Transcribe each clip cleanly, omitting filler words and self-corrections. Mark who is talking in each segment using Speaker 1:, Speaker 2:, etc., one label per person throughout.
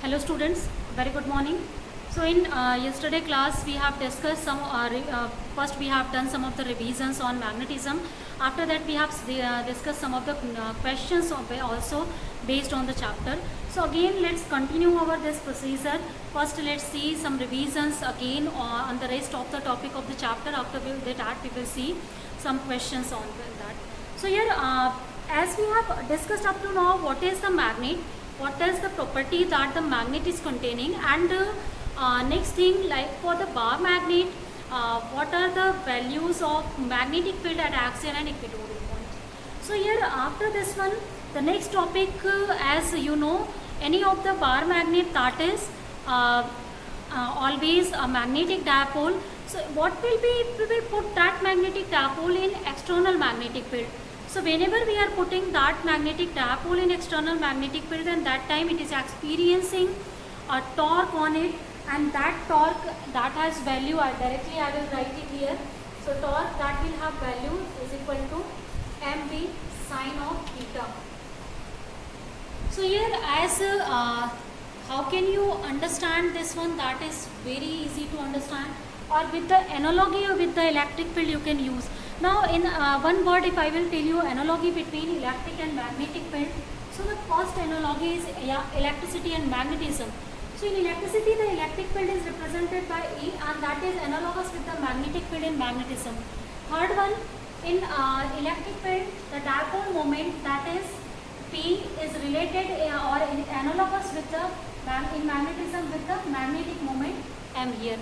Speaker 1: Hello students, very good morning. So in yesterday class we have discussed first we have done some of the revisions on magnetism. After that we have discussed some of the questions also based on the chapter. So again let's continue our this procedure. First let's see some revisions again on the rest of the topic of the chapter. After that we will see some questions on that. So here as we have discussed up to now, what is the magnet? What is the property that the magnet is containing, and next thing, like for the bar magnet, what are the values of magnetic field at axial and equatorial points. So here after this one, the next topic, as you know, any of the bar magnet, that is always a magnetic dipole. So what will be, we will put that magnetic dipole in external magnetic field. So whenever we are putting that magnetic dipole in external magnetic field, then that time it is experiencing a torque on it, and that torque that has value, directly I will write it here. So torque that will have value is equal to mv sine of theta. So here as how can you understand this one? That is very easy to understand, or with the analogy or with the electric field you can use. Now in one word, if I will tell you analogy between electric and magnetic field, so the first analogy is electricity and magnetism. So in electricity, the electric field is represented by E, and that is analogous with the magnetic field in magnetism. Third one, in electric field, the dipole moment, that is P, is related or analogous with the in magnetism with the magnetic moment M here.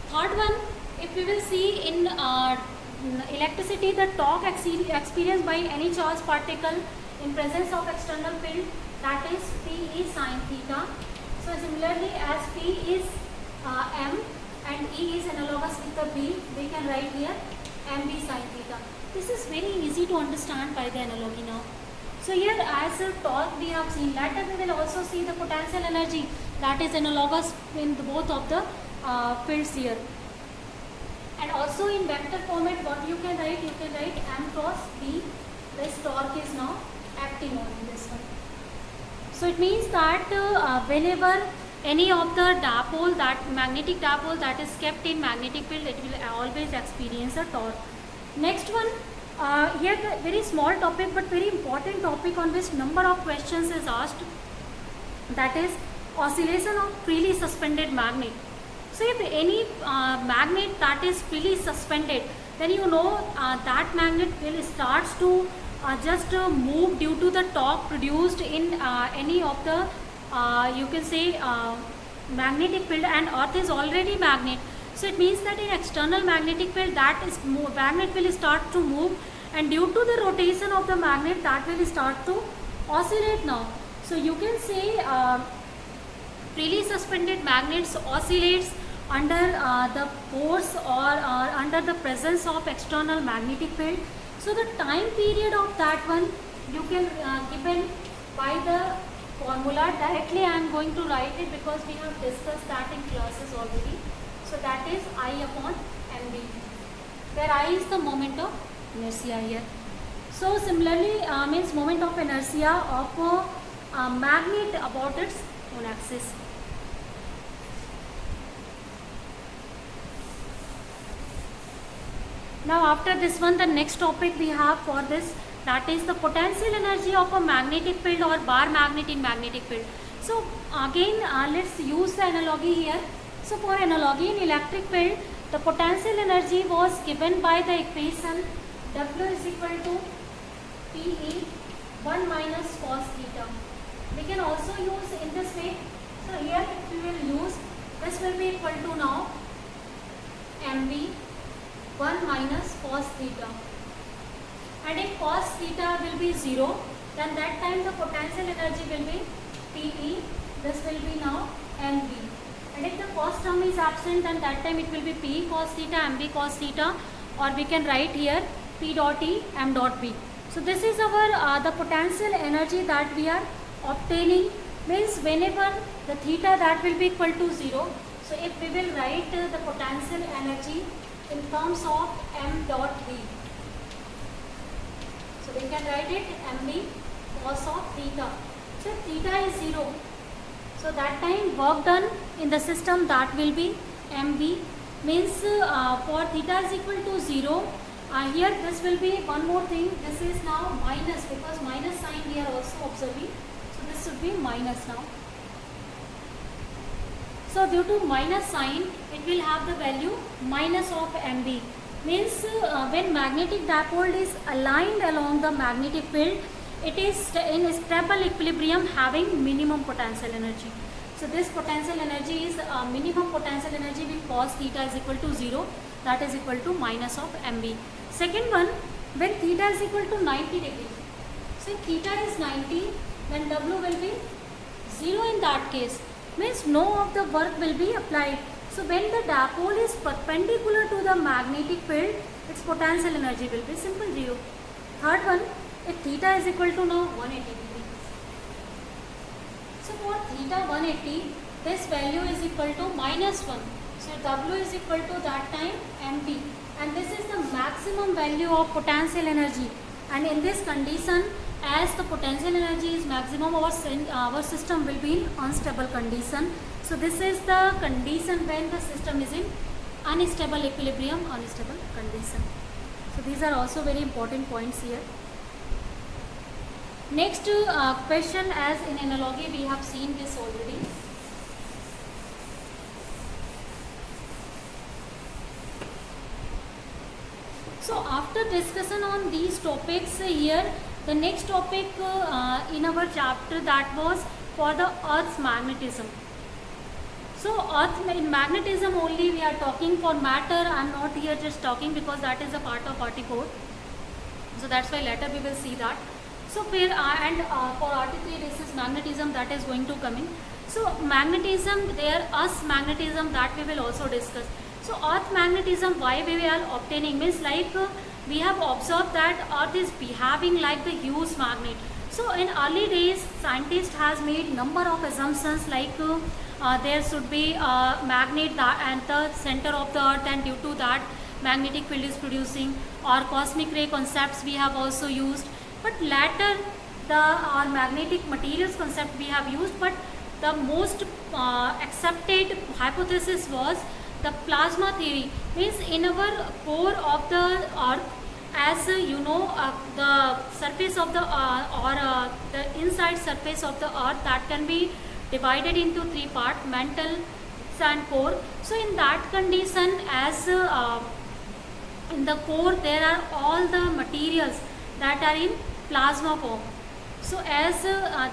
Speaker 1: Third one, if we will see in electricity, the torque experienced by any charged particle in presence of external field, that is P is sine theta. So similarly, as P is M and E is analogous with the B, we can write here MB sine theta. This is very easy to understand by the analogy now. So here as a torque we have seen, later we will also see the potential energy that is analogous in both of the fields here. And also in vector format, what you can write m cross b. This torque is now acting on this one. So it means that whenever any of the dipole, that magnetic dipole that is kept in magnetic field, it will always experience a torque. Next one, here the very small topic but very important topic on which number of questions is asked, that is oscillation of freely suspended magnet. So if any magnet that is freely suspended, then you know that magnet will starts to just move due to the torque produced in any of the you can say magnetic field, and earth is already magnet. So it means that in external magnetic field, that is magnet will start to move, and due to the rotation of the magnet, that will start to oscillate now. So you can say freely suspended magnets oscillates under the force or under the presence of external magnetic field. So the time period of that one you can given by the formula. Directly I am going to write it because we have discussed that in classes already. So that is I upon mv, where I is the moment of inertia here. So similarly means moment of inertia of a magnet about its own axis. Now after this one, the next topic we have for this, that is the potential energy of a magnetic field or bar magnet in magnetic field. So again let's use the analogy here. So for analogy in electric field, the potential energy was given by the equation W is equal to PE 1 minus cos theta. We can also use in this way. So here if we will use, this will be equal to now MV 1 minus cos theta, and if cos theta will be 0, then that time the potential energy will be PE, this will be now MV, and if the cos term is absent, then that time it will be P cos theta, MV cos theta, or we can write here P dot E, M dot B. So this is our the potential energy that we are obtaining, means whenever the theta that will be equal to 0. So if we will write the potential energy in terms of m dot v, so we can write it mv cos of theta. So theta is 0, So that time work done in the system, that will be mv, means for theta is equal to 0, here this will be one more thing, this is now minus, because minus sign we are also observing, so this should be minus now. So due to minus sign, it will have the value minus of mv, means when magnetic dipole is aligned along the magnetic field, it is in stable equilibrium having minimum potential energy. So this potential energy is minimum potential energy with cos theta is equal to 0, that is equal to minus of mv. Second one, when theta is equal to 90 degree, so if theta is 90, then w will be 0 in that case, means no of the work will be applied. So when the dipole is perpendicular to the magnetic field, its potential energy will be simple 0. Third one, if theta is equal to now 180 degree. So for theta 180, this value is equal to minus 1. So W is equal to that time mv, and this is the maximum value of potential energy. And in this condition, as the potential energy is maximum, our system will be in unstable condition. So this is the condition when the system is in unstable equilibrium, unstable condition. So these are also very important points here. Next question, as in analogy we have seen this already. So after discussion on these topics here, the next topic in our chapter, that was for the Earth's magnetism. So Earth in magnetism only we are talking. For matter I am not here just talking, because that is a part of RT4. So that's why later we will see that. So for RT3 this is magnetism that is going to come in. So magnetism, there Earth's magnetism, that we will also discuss. So Earth magnetism, why we are obtaining, means like we have observed that Earth is behaving like the huge magnet. So in early days, scientists has made number of assumptions, like there should be a magnet at the center of the Earth, and due to that magnetic field is producing, or cosmic ray concepts we have also used. But later our magnetic materials concept we have used, but the most accepted hypothesis was the plasma theory, means in our core of the Earth, as you know, the surface of the the inside surface of the Earth, that can be divided into three parts: mantle, and core. So in that condition, as in the core there are all the materials that are in plasma form. So as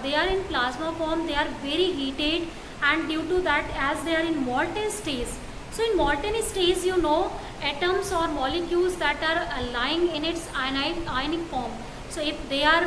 Speaker 1: they are in plasma form, they are very heated, and due to that, as they are in molten stage. So in molten stage, you know, atoms or molecules that are lying in its ionic form. So if they are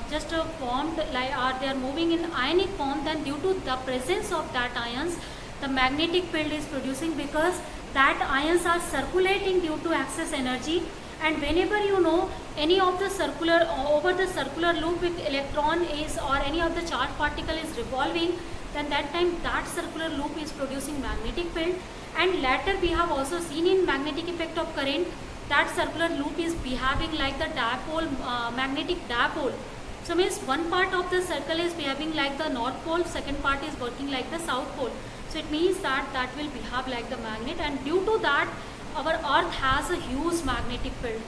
Speaker 1: just formed, like, or they are moving in ionic form, then due to the presence of that ions, the magnetic field is producing, because that ions are circulating due to excess energy. And whenever you know any of the circular over the circular loop with electron is, or any of the charged particle is revolving, then that time that circular loop is producing magnetic field. And later we have also seen in magnetic effect of current that circular loop is behaving like the dipole, magnetic dipole. So means one part of the circle is behaving like the north pole, second part is working like the south pole. So it means that that will behave like the magnet, and due to that our Earth has a huge magnetic field.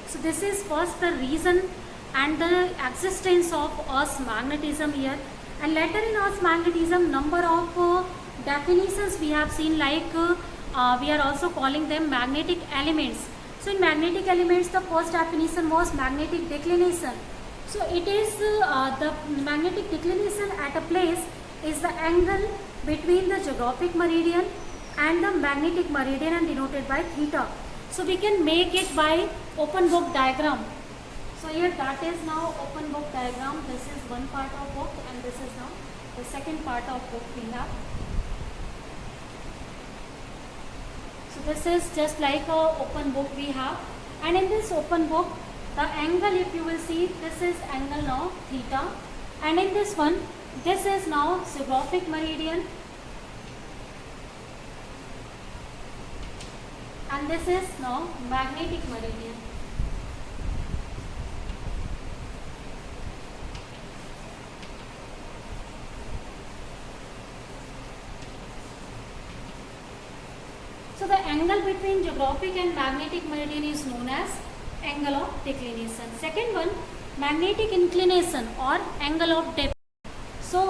Speaker 1: So this is first the reason and the existence of Earth's magnetism here. And later in Earth's magnetism, number of definitions we have seen, like we are also calling them magnetic elements. So in magnetic elements, the first definition was magnetic declination. So it is the magnetic declination at a place is the angle between the geographic meridian and the magnetic meridian, and denoted by theta. So we can make it by open book diagram. So here that is now open book diagram. This is one part of book, and this is now the second part of book we have. So this is just like a open book we have, and in this open book, the angle, if you will see, this is angle now theta, and in this one, this is now geographic meridian, and this is now magnetic meridian. the angle between geographic and magnetic meridian is known as angle of declination. Second one, magnetic inclination or angle of dip. So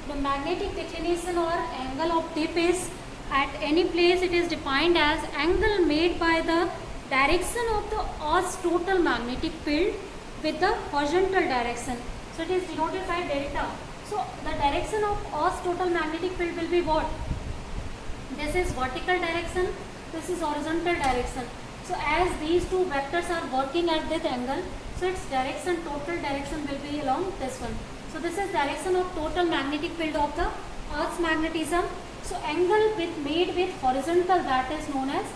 Speaker 1: the magnetic declination or angle of dip is at any place, it is defined as angle made by the direction of the Earth's total magnetic field with the horizontal direction. So it is denoted by delta. So the direction of Earth's total magnetic field will be what? This is vertical direction, this is horizontal direction. So as these two vectors are working at that angle, so its direction, total direction will be along this one. So this is direction of total magnetic field of the Earth's magnetism. So angle made with horizontal, that is known as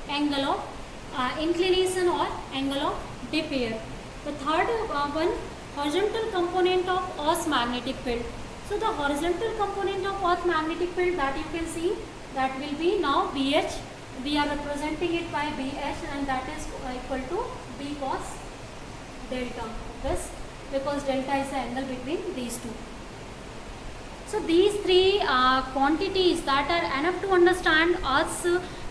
Speaker 1: angle of inclination or angle of dip here. The third one, horizontal component of Earth's magnetic field. So the horizontal component of Earth's magnetic field that you can see, that will be now BH. We are representing it by BH, and that is equal to B cos delta. This because delta is the angle between these two. So these three quantities that are enough to understand Earth's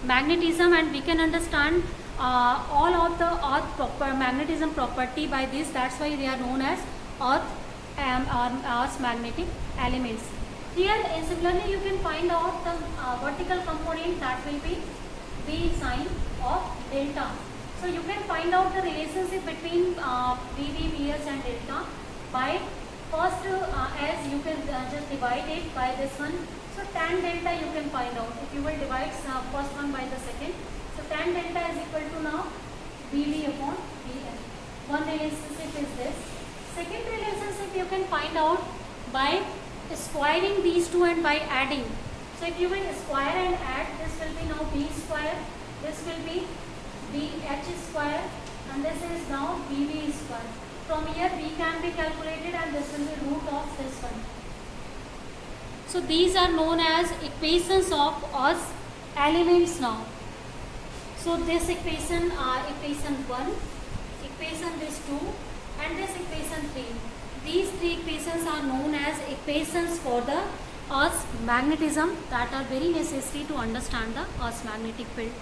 Speaker 1: magnetism, and we can understand all of the Earth magnetism property by this. That's why they are known as Earth's magnetic elements. Here similarly you can find out the vertical component, that will be B sine of delta. So you can find out the relationship between VV, VH and delta by first as you can just divide it by this one. So tan delta you can find out if you will divide first one by the second. So tan delta is equal to now VV upon VH. One relationship is this. Second relationship you can find out by squaring these two and by adding. So if you will square and add, this will be now B square, this will be BH square, and this is now BV square. From here B can be calculated, and this will be root of this one. So these are known as equations of Earth's elements now. So this equation equation 1, equation this 2, and this equation 3. These three equations are known as equations for the Earth's magnetism, that are very necessary to understand the Earth's magnetic field.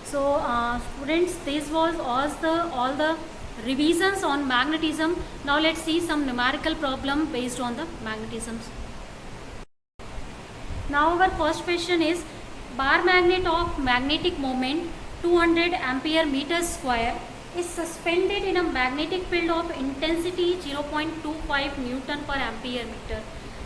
Speaker 1: So students, this was all the revisions on magnetism. Now let's see some numerical problem based on the magnetisms. Now our first question is, bar magnet of magnetic moment 200 ampere meter square is suspended in a magnetic field of intensity 0.25 Newton per ampere meter.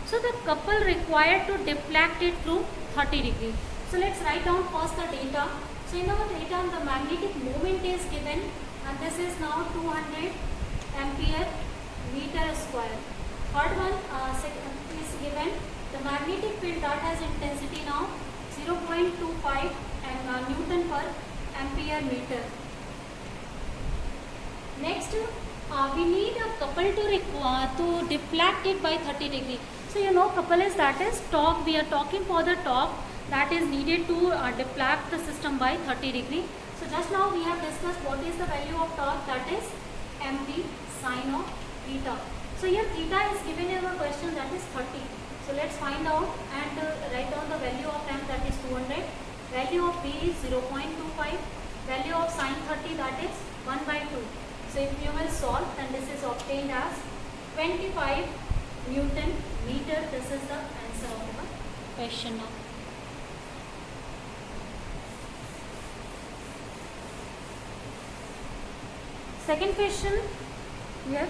Speaker 1: So the couple required to deflect it through 30 degrees. So let's write down first the data. So in our data the magnetic moment is given, and this is now 200 ampere meter square. Third one is given the magnetic field that has intensity now 0.25 Newton per ampere meter. Next, we need a couple to deflect it by 30 degree. So you know couple is, that is torque. We are talking for the torque that is needed to deflect the system by 30 degree. So just now we have discussed what is the value of torque, that is mv sine of theta. So here theta is given in our question, that is 30. So let's find out and write down the value of m, that is 200. Value of b is 0.25. Value of sine 30, that is 1 by 2. So if you will solve, then this is obtained as 25 Newton meter. This is the answer of the question now. Second question here.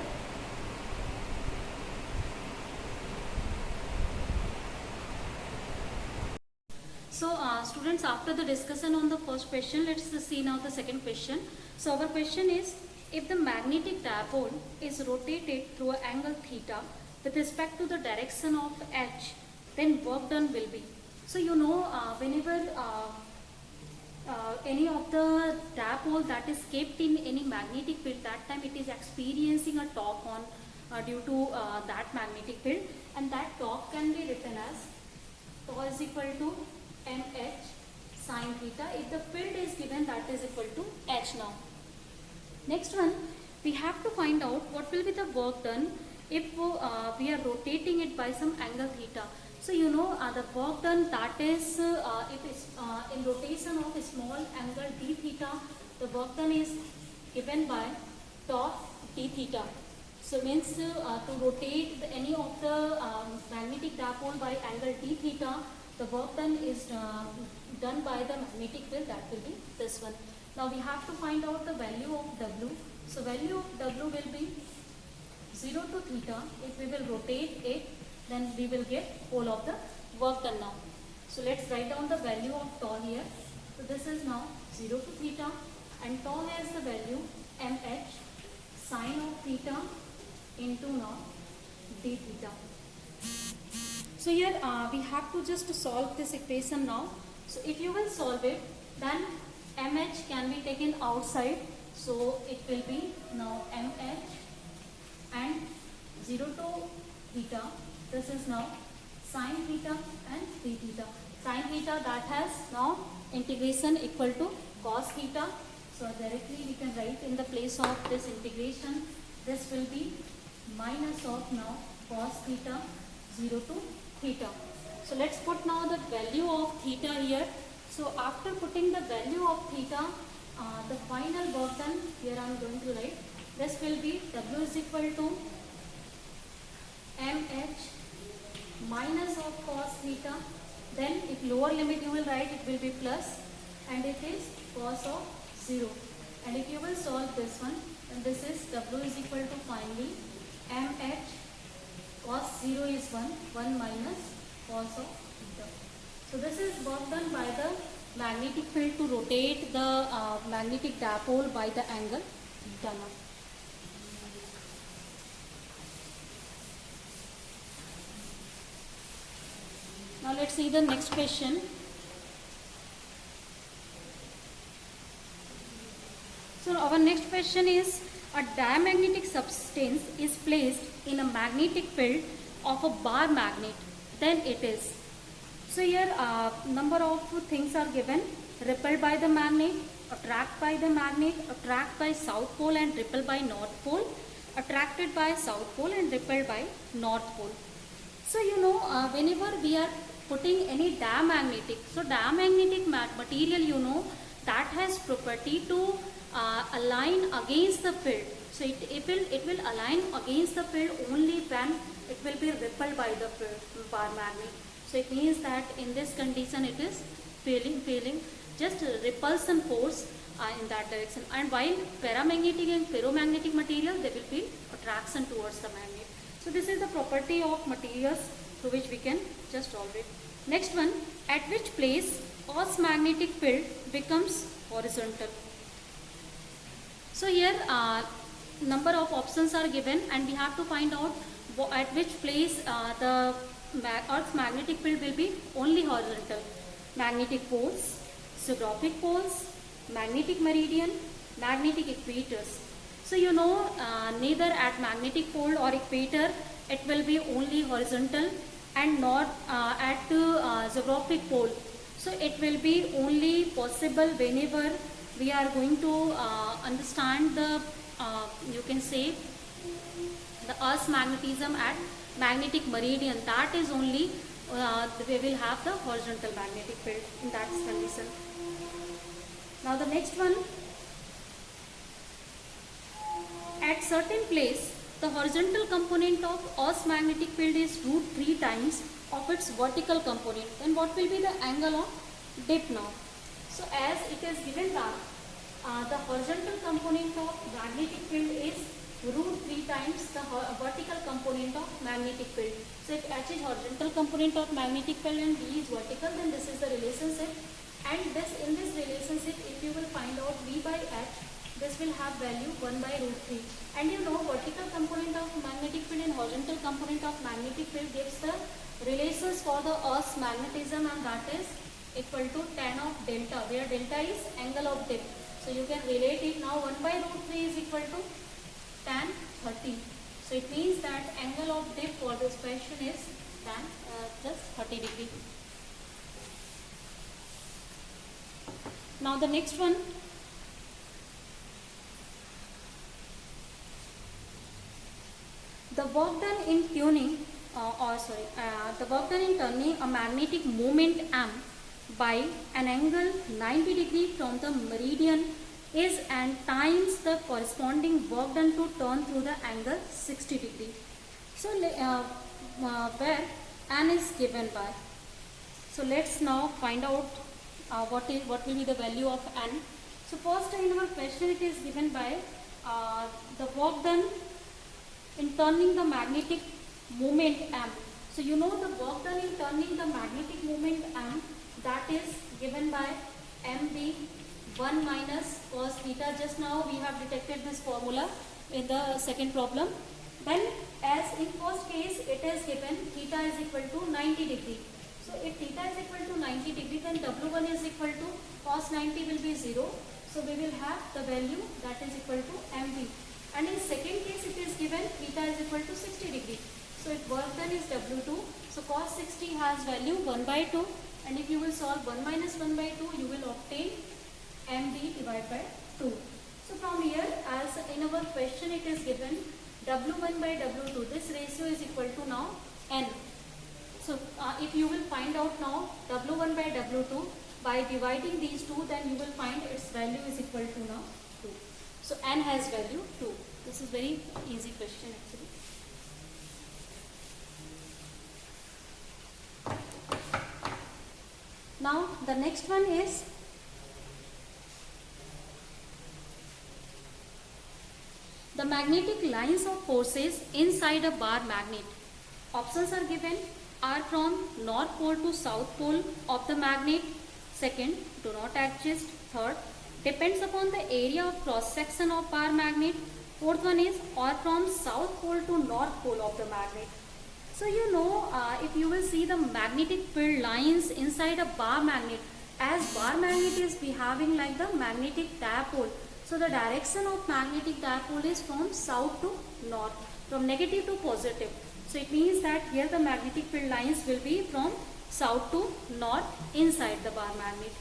Speaker 1: So students, after the discussion on the first question, let's see now the second question. So our question is, if the magnetic dipole is rotated through an angle theta with respect to the direction of h, then work done will be. So you know whenever any of the dipole that is kept in any magnetic field, that time it is experiencing a torque on due to that magnetic field, and that torque can be written as tau is equal to mh sine theta if the field is given, that is equal to h now. Next one, we have to find out what will be the work done if we are rotating it by some angle theta. So you know the work done, that is if it's in rotation of a small angle d theta, the work done is given by tau d theta. So means to rotate any of the magnetic dipole by angle d theta, the work done is done by the magnetic field, that will be this one. Now we have to find out the value of W. So value of W will be 0 to theta. If we will rotate it, then we will get whole of the work done now. So let's write down the value of tau here. So this is now 0 to theta, and tau has the value mh sine of theta into now d theta. So here we have to just solve this equation now. So if you will solve it, then mh can be taken outside. So it will be now mh and 0 to theta. This is now sine theta and d theta. Sine theta, that has now integration equal to cos theta. So directly we can write in the place of this integration, this will be minus of now cos theta 0 to theta. So let's put now the value of theta here. So after putting the value of theta, the final work done, here I am going to write, this will be W is equal to mh minus of cos theta. Then if lower limit you will write, it will be plus, and it is cos of 0. And if you will solve this one, then this is W is equal to finally mh cos 0 is 1 minus cos of theta. So this is work done by the magnetic field to rotate the magnetic dipole by the angle theta now. Now let's see the next question. So our next question is, a diamagnetic substance is placed in a magnetic field of a bar magnet, then it is. So here number of things are given: repelled by the magnet, attracted by the magnet, attracted by south pole and repelled by north pole, attracted by south pole and repelled by north pole. So you know whenever we are putting any diamagnetic, so diamagnetic material, you know, that has property to align against the field. So it will align against the field only when it will be repelled by the field, bar magnet. So it means that in this condition it is failing just repulsion force in that direction. And while paramagnetic and ferromagnetic material, they will feel attraction towards the magnet. So this is the property of materials through which we can just solve it. Next one, at which place Earth's magnetic field becomes horizontal. So here number of options are given, and we have to find out at which place the Earth's magnetic field will be only horizontal. Magnetic poles, geographic poles, magnetic meridian, magnetic equators. So you know neither at magnetic pole or equator it will be only horizontal, and not at geographic pole. So it will be only possible whenever we are going to understand the you can say the Earth's magnetism at magnetic meridian. That is only we will have the horizontal magnetic field in that condition. Now the next one, at certain place the horizontal component of Earth's magnetic field is √3 times of its vertical component. Then what will be the angle of dip now? So as it is given that the horizontal component of magnetic field is √3 times the vertical component of magnetic field. So if H is horizontal component of magnetic field and V is vertical, then this is the relationship. And in this relationship, if you will find out V by H, this will have value 1 by √3. And you know vertical component of magnetic field and horizontal component of magnetic field gives the relations for the Earth's magnetism, and that is equal to tan of delta, where delta is angle of dip. So you can relate it now. 1 by √3 is equal to tan 30. So it means that angle of dip for this question is tan just 30 degree. Now the next one, The work done in tuning, the work done in turning a magnetic moment M by an angle 90 degree from the meridian is and times the corresponding work done to turn through the angle 60 degree. So where N is given by. So let's now find out what will be the value of N. So first in our question it is given by the work done in turning the magnetic moment M. So you know the work done in turning the magnetic moment M, that is given by mv 1 minus cos theta. Just now we have detected this formula in the second problem. Then as in first case it is given theta is equal to 90 degree. So if theta is equal to 90 degree, then W1 is equal to cos 90 will be 0. So we will have the value that is equal to mv. And in second case it is given theta is equal to 60 degree. So if work done is W2, so cos 60 has value 1 by 2, and if you will solve 1 minus 1 by 2, you will obtain mv divided by 2. So from here, as in our question it is given W1 by W2, this ratio is equal to now N. So if you will find out now W1 by W2 by dividing these two, then you will find its value is equal to now 2. So N has value 2. This is very easy question actually. Now the next one is the magnetic lines of forces inside a bar magnet. Options are given are from north pole to south pole of the magnet. Second, do not adjust. Third, depends upon the area of cross section of bar magnet. Fourth one is or from south pole to north pole of the magnet. So you know if you will see the magnetic field lines inside a bar magnet, as bar magnet is behaving like the magnetic dipole. So the direction of magnetic dipole is from south to north, from negative to positive. So it means that here the magnetic field lines will be from south to north inside the bar magnet.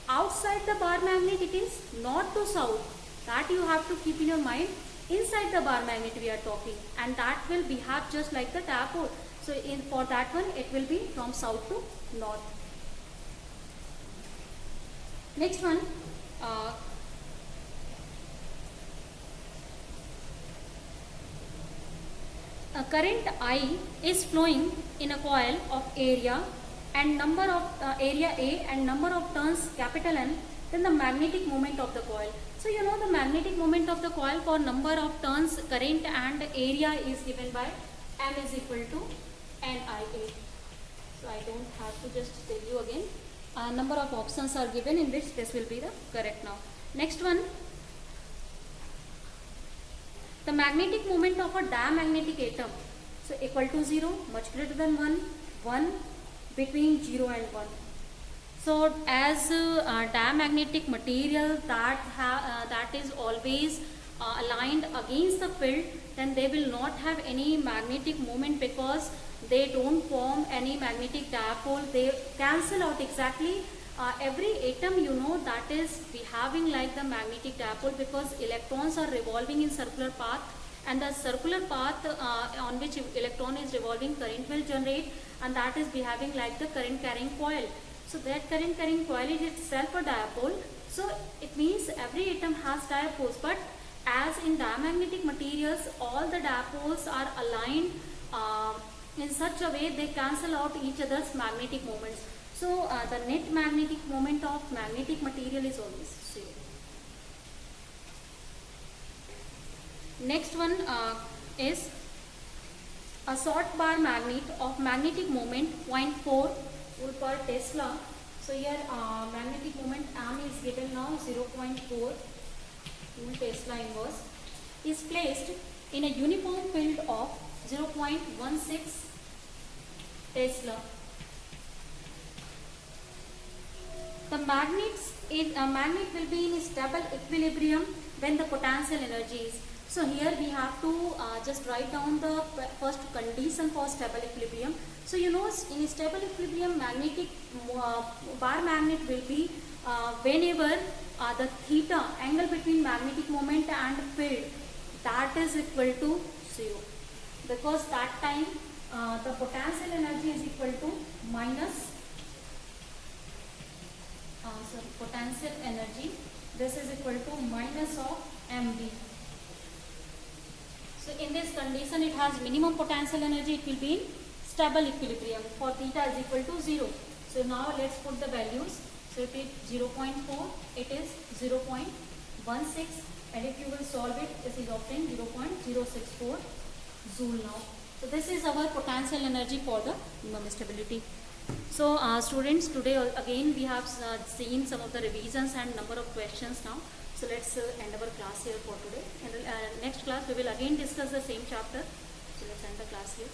Speaker 1: Outside the bar magnet it is north to south. That you have to keep in your mind. Inside the bar magnet we are talking, and that will behave just like the dipole. So for that one it will be from south to north. Next one, a current I is flowing in a coil of area and number of area A and number of turns capital N, then the magnetic moment of the coil. So you know the magnetic moment of the coil for number of turns, current and area is given by M is equal to NIA. So I don't have to just tell you again. Number of options are given in which this will be the correct now. Next one, the magnetic moment of a diamagnetic atom. So equal to 0, much greater than 1, 1, between 0 and 1. So as diamagnetic material that is always aligned against the field, then they will not have any magnetic moment because they don't form any magnetic dipole. They cancel out exactly. Every atom you know that is behaving like the magnetic dipole because electrons are revolving in circular path, and the circular path on which electron is revolving, current will generate, and that is behaving like the current carrying coil. So that current carrying coil is itself a dipole. So it means every atom has dipoles, but as in diamagnetic materials all the dipoles are aligned in such a way they cancel out each other's magnetic moments. So the net magnetic moment of magnetic material is always 0. Next one is a short bar magnet of magnetic moment 0.4 Joule per Tesla. So here magnetic moment M is given now 0.4 Joule Tesla inverse is placed in a uniform field of 0.16 Tesla. The magnet will be in stable equilibrium when the potential energy is. So here we have to just write down the first condition for stable equilibrium. So you know in stable equilibrium magnetic bar magnet will be whenever the theta angle between magnetic moment and field that is equal to 0. because that time the potential energy is equal to minus potential energy, this is equal to minus of mv. So in this condition it has minimum potential energy, it will be in stable equilibrium for theta is equal to 0. So now let's put the values. So if it is 0.4, it is 0.16, and if you will solve it, this is obtained 0.064 joule now. So this is our potential energy for the minimum stability. So students, today again we have seen some of the revisions and number of questions now. So let's end our class here for today. In the next class we will again discuss the same chapter. So let's end the class here.